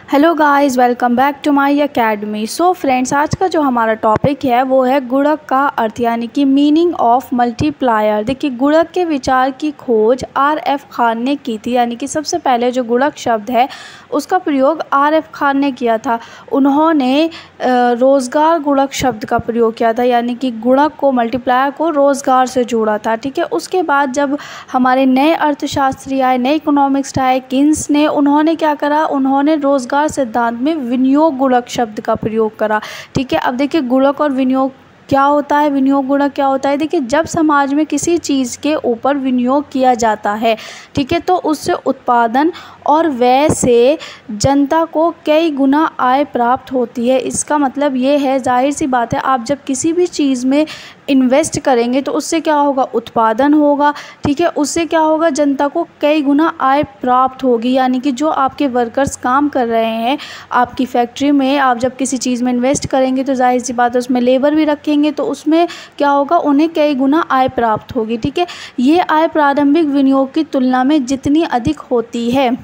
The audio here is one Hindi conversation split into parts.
Hello guys, welcome back to my academy. So friends, आज का जो हमारा टॉपिक है वो है गुणक का अर्थ यानी कि मीनिंग ऑफ मल्टीप्लायर। देखिए, गुणक के विचार की खोज R.F. खान ने की थी, यानी कि सबसे पहले जो गुणक शब्द है उसका प्रयोग R.F. खान ने किया था। उन्होंने रोज़गार गुणक शब्द का प्रयोग किया था, यानी कि गुणक को, मल्टीप्लायर को रोज़गार से जोड़ा था। ठीक है, उसके बाद जब हमारे नए अर्थशास्त्री आए, नए इकोनॉमिक्स आए, किन्स ने, उन्होंने क्या करा, उन्होंने रोज़गार सिद्धांत में विनियोग गुणक शब्द का प्रयोग करा। ठीक है, अब देखिए गुणक और विनियोग क्या होता है, विनियोग गुणक क्या होता है। देखिए, जब समाज में किसी चीज़ के ऊपर विनियोग किया जाता है, ठीक है, तो उससे उत्पादन और व्यय से जनता को कई गुना आय प्राप्त होती है। इसका मतलब ये है, जाहिर सी बात है, आप जब किसी भी चीज़ में इन्वेस्ट करेंगे तो उससे क्या होगा, उत्पादन होगा। ठीक है, उससे क्या होगा, जनता को कई गुना आय प्राप्त होगी। यानी कि जो आपके वर्कर्स काम कर रहे हैं आपकी फैक्ट्री में, आप जब किसी चीज़ में इन्वेस्ट करेंगे तो जाहिर सी बात है उसमें लेबर भी रखेंगे, तो उसमें क्या होगा, उन्हें कई गुना आय प्राप्त होगी। ठीक है, ये आय प्रारंभिक विनियोग की तुलना में जितनी अधिक होती है,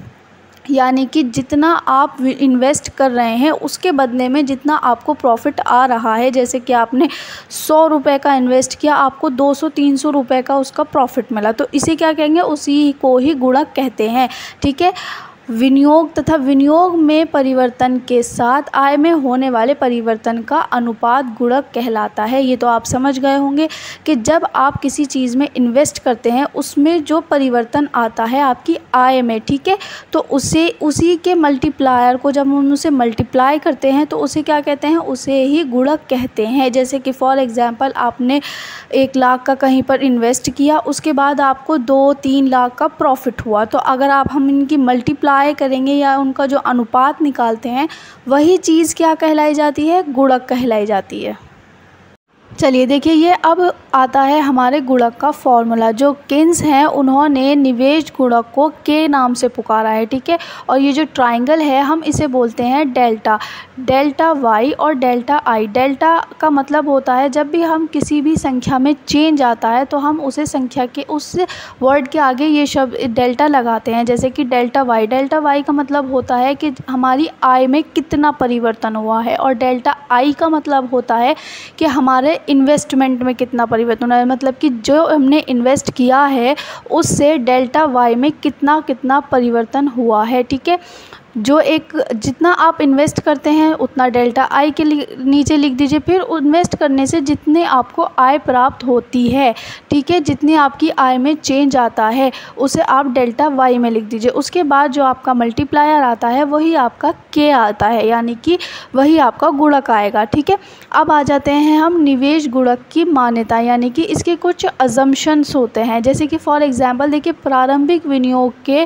यानी कि जितना आप इन्वेस्ट कर रहे हैं उसके बदले में जितना आपको प्रॉफिट आ रहा है, जैसे कि आपने 100 रुपये का इन्वेस्ट किया, आपको 200-300 रुपये का उसका प्रॉफिट मिला, तो इसे क्या कहेंगे, उसी को ही गुणक कहते हैं। ठीक है, विनियोग तथा विनियोग में परिवर्तन के साथ आय में होने वाले परिवर्तन का अनुपात गुणक कहलाता है। ये तो आप समझ गए होंगे कि जब आप किसी चीज़ में इन्वेस्ट करते हैं उसमें जो परिवर्तन आता है आपकी आय में, ठीक है, तो उसी के मल्टीप्लायर को जब हम उसे मल्टीप्लाई करते हैं तो उसे क्या कहते हैं, उसे ही गुणक कहते हैं। जैसे कि फॉर एग्ज़ाम्पल, आपने 1 लाख का कहीं पर इन्वेस्ट किया, उसके बाद आपको 2-3 लाख का प्रॉफिट हुआ, तो अगर हम इनकी मल्टीप्लाई करेंगे या उनका जो अनुपात निकालते हैं, वही चीज़ क्या कहलाई जाती है, गुणक कहलाई जाती है। चलिए देखिए, ये अब आता है हमारे गुणक का फॉर्मूला। जो किन्स हैं उन्होंने निवेश गुणक को के नाम से पुकारा है। ठीक है, और ये जो ट्राइंगल है हम इसे बोलते हैं डेल्टा, डेल्टा वाई और डेल्टा आई। डेल्टा का मतलब होता है जब भी हम किसी भी संख्या में चेंज आता है तो हम उसे संख्या के उस वर्ड के आगे ये शब्द डेल्टा लगाते हैं। जैसे कि डेल्टा वाई का मतलब होता है कि हमारी आय में कितना परिवर्तन हुआ है, और डेल्टा आई का मतलब होता है कि हमारे इन्वेस्टमेंट में कितना परिवर्तन है, मतलब कि जो हमने इन्वेस्ट किया है उससे डेल्टा वाई में कितना कितना परिवर्तन हुआ है। ठीक है, जितना आप इन्वेस्ट करते हैं उतना डेल्टा आई के नीचे लिख दीजिए, फिर इन्वेस्ट करने से जितने आपको आय प्राप्त होती है, ठीक है, जितनी आपकी आय में चेंज आता है उसे आप डेल्टा वाई में लिख दीजिए। उसके बाद जो आपका मल्टीप्लायर आता है वही आपका के आता है, यानी कि वही आपका गुणक आएगा। ठीक है, अब आ जाते हैं हम निवेश गुणक की मान्यता, यानी कि इसके कुछ अजम्पशंस होते हैं। जैसे कि फॉर एग्ज़ाम्पल देखिए, प्रारंभिक विनियोग के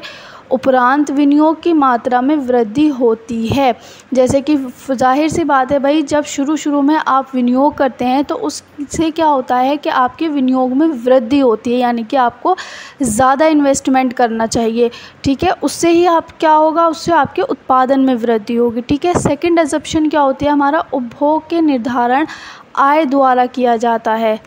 उपरांत विनियोग की मात्रा में वृद्धि होती है। जैसे कि जाहिर सी बात है भाई, जब शुरू में आप विनियोग करते हैं तो उससे क्या होता है कि आपके विनियोग में वृद्धि होती है, यानी कि आपको ज़्यादा इन्वेस्टमेंट करना चाहिए। ठीक है, उससे ही आप क्या होगा, उससे आपके उत्पादन में वृद्धि होगी। ठीक है, सेकंड असम्पशन क्या होती है, हमारा उपभोग के निर्धारण आय द्वारा किया जाता है।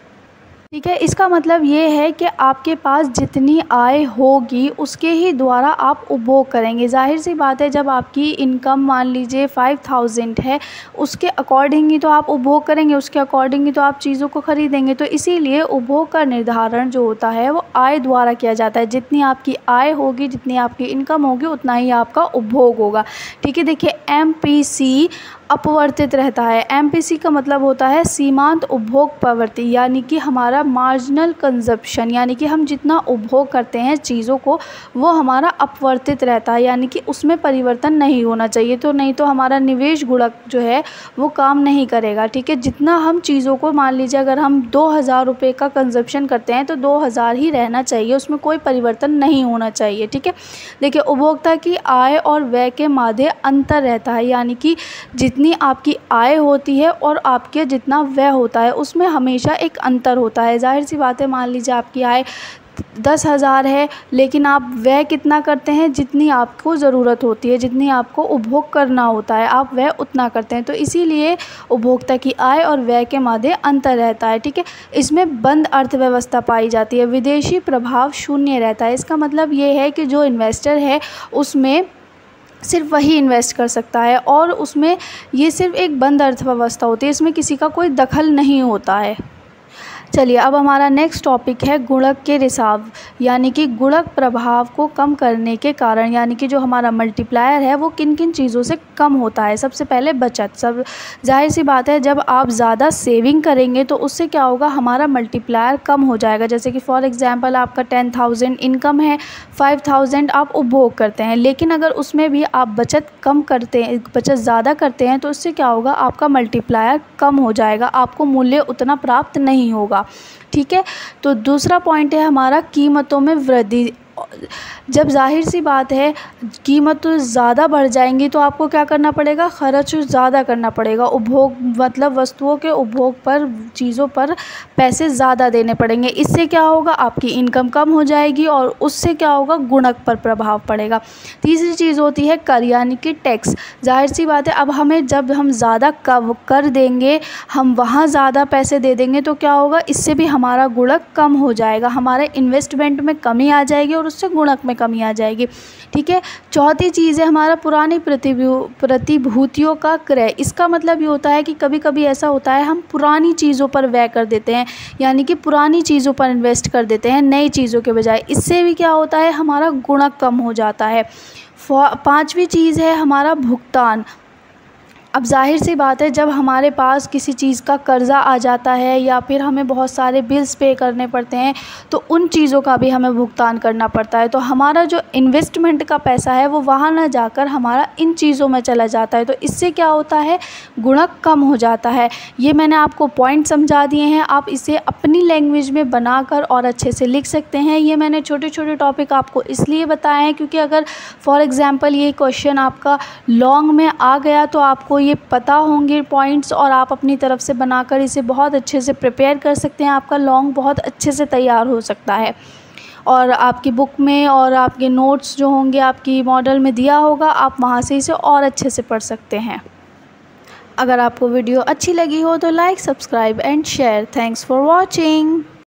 ठीक है, इसका मतलब ये है कि आपके पास जितनी आय होगी उसके ही द्वारा आप उपभोग करेंगे। जाहिर सी बात है, जब आपकी इनकम मान लीजिए 5000 है, उसके अकॉर्डिंग ही तो आप उपभोग करेंगे, उसके अकॉर्डिंग ही तो आप चीज़ों को ख़रीदेंगे। तो इसीलिए उपभोग का निर्धारण जो होता है वो आय द्वारा किया जाता है। जितनी आपकी आय होगी, जितनी आपकी इनकम होगी, उतना ही आपका उपभोग होगा। ठीक है, देखिए MPC अपवर्तित रहता है। MPC का मतलब होता है सीमांत उपभोग प्रवृत्ति, यानी कि हमारा मार्जिनल कंजप्शन, यानी कि हम जितना उपभोग करते हैं चीज़ों को वो हमारा अपवर्तित रहता है, यानी कि उसमें परिवर्तन नहीं होना चाहिए। तो नहीं तो हमारा निवेश गुणक जो है वो काम नहीं करेगा। ठीक है, जितना हम चीज़ों को, मान लीजिए अगर हम 2000 रुपये का कंजप्शन करते हैं तो 2000 ही रहना चाहिए, उसमें कोई परिवर्तन नहीं होना चाहिए। ठीक है, देखिए उपभोक्ता की आय और व्यय के माध्य अंतर रहता है, यानी कि जितनी आपकी आय होती है और आपके जितना व्यय होता है उसमें हमेशा एक अंतर होता है। जाहिर सी बात है, मान लीजिए आपकी आय 10,000 है लेकिन आप व्यय कितना करते हैं, जितनी आपको ज़रूरत होती है, जितनी आपको उपभोग करना होता है आप व्यय उतना करते हैं। तो इसीलिए उपभोक्ता की आय और व्यय के माध्य अंतर रहता है। ठीक है, इसमें बंद अर्थव्यवस्था पाई जाती है, विदेशी प्रभाव शून्य रहता है। इसका मतलब ये है कि जो इन्वेस्टर है उसमें सिर्फ वही इन्वेस्ट कर सकता है, और उसमें ये सिर्फ एक बंद अर्थव्यवस्था होती है, इसमें किसी का कोई दखल नहीं होता है। चलिए अब हमारा नेक्स्ट टॉपिक है गुणक के रिसाव, यानी कि गुणक प्रभाव को कम करने के कारण, यानी कि जो हमारा मल्टीप्लायर है वो किन किन चीज़ों से कम होता है। सबसे पहले बचत। सब जाहिर सी बात है, जब आप ज़्यादा सेविंग करेंगे तो उससे क्या होगा, हमारा मल्टीप्लायर कम हो जाएगा। जैसे कि फॉर एग्जांपल आपका 10,000 इनकम है, 5,000 आप उपभोग करते हैं, लेकिन अगर उसमें भी आप बचत कम करते हैं, बचत ज़्यादा करते हैं, तो उससे क्या होगा, आपका मल्टीप्लायर कम हो जाएगा, आपको मूल्य उतना प्राप्त नहीं होगा। ठीक है। तो दूसरा पॉइंट है हमारा कीमतों में वृद्धि। जब जाहिर सी बात है कीमत ज़्यादा बढ़ जाएंगी तो आपको क्या करना पड़ेगा, खर्च ज़्यादा करना पड़ेगा, उपभोग मतलब वस्तुओं के उपभोग पर, चीज़ों पर पैसे ज़्यादा देने पड़ेंगे। इससे क्या होगा, आपकी इनकम कम हो जाएगी और उससे क्या होगा, गुणक पर प्रभाव पड़ेगा। तीसरी चीज़ होती है कर, यानी कि टैक्स। जाहिर सी बात है, अब हमें जब हम ज़्यादा कर देंगे, हम वहाँ ज़्यादा पैसे दे देंगे तो क्या होगा, इससे भी हमारा गुणक कम हो जाएगा, हमारे इन्वेस्टमेंट में कमी आ जाएगी और उससे गुणक में कमी आ जाएगी। ठीक है। चौथी चीज़ है हमारा पुरानी प्रतिभूतियों का क्रय। इसका मतलब ये होता है कि कभी कभी ऐसा होता है हम पुरानी चीज़ों पर व्यय कर देते हैं, यानी कि पुरानी चीज़ों पर इन्वेस्ट कर देते हैं नई चीज़ों के बजाय। इससे भी क्या होता है, हमारा गुणक कम हो जाता है। पांचवी चीज़ है हमारा भुगतान। अब जाहिर सी बात है, जब हमारे पास किसी चीज़ का कर्ज़ा आ जाता है या फिर हमें बहुत सारे बिल्स पे करने पड़ते हैं, तो उन चीज़ों का भी हमें भुगतान करना पड़ता है। तो हमारा जो इन्वेस्टमेंट का पैसा है वो वहाँ ना जाकर हमारा इन चीज़ों में चला जाता है, तो इससे क्या होता है, गुणक कम हो जाता है। ये मैंने आपको पॉइंट समझा दिए हैं, आप इसे अपनी लैंग्वेज में बनाकर और अच्छे से लिख सकते हैं। ये मैंने छोटे छोटे टॉपिक आपको इसलिए बताए हैं क्योंकि अगर फॉर एग्ज़ाम्पल ये क्वेश्चन आपका लॉन्ग में आ गया तो आपको ये पता होंगे पॉइंट्स, और आप अपनी तरफ से बनाकर इसे बहुत अच्छे से प्रिपेयर कर सकते हैं। आपका लॉन्ग बहुत अच्छे से तैयार हो सकता है, और आपकी बुक में और आपके नोट्स जो होंगे आपकी मॉडल में दिया होगा, आप वहाँ से इसे और अच्छे से पढ़ सकते हैं। अगर आपको वीडियो अच्छी लगी हो तो like, subscribe and share. Thanks for watching.